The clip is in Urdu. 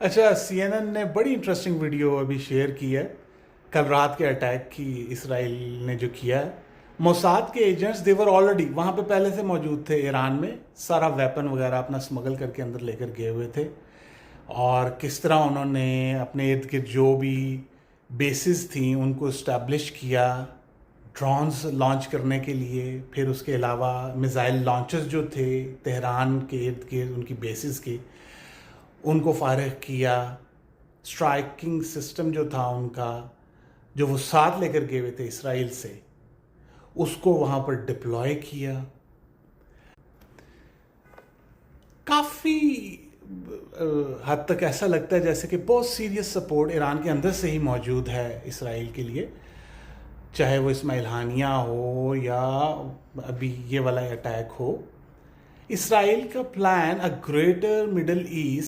اچھا، سی این این نے بڑی انٹرسٹنگ ویڈیو ابھی شیئر کی ہے کل رات کے اٹیک کی اسرائیل نے جو کیا ہے. موساد کے ایجنٹس دیور آلریڈی وہاں پہ پہلے سے موجود تھے ایران میں، سارا ویپن وغیرہ اپنا اسمگل کر کے اندر لے کر گئے ہوئے تھے. اور کس طرح انہوں نے اپنے ارد گرد جو بھی بیسز تھیں ان کو اسٹیبلش کیا ڈرونز لانچ کرنے کے لیے. پھر اس کے علاوہ میزائل لانچز جو تھے تہران کے ارد گرد ان کی بیسز کے، ان کو فارغ کیا. اسٹرائکنگ سسٹم جو تھا ان کا، جو وہ ساتھ لے کر گئے ہوئے تھے اسرائیل سے، اس کو وہاں پر ڈپلوائے کیا. کافی حد تک ایسا لگتا ہے جیسے کہ بہت سیریس سپورٹ ایران کے اندر سے ہی موجود ہے اسرائیل کے لیے، چاہے وہ اسماعیل ہانیہ ہو یا ابھی یہ والا اٹیک ہو. اسرائیل کا plan a greater middle asset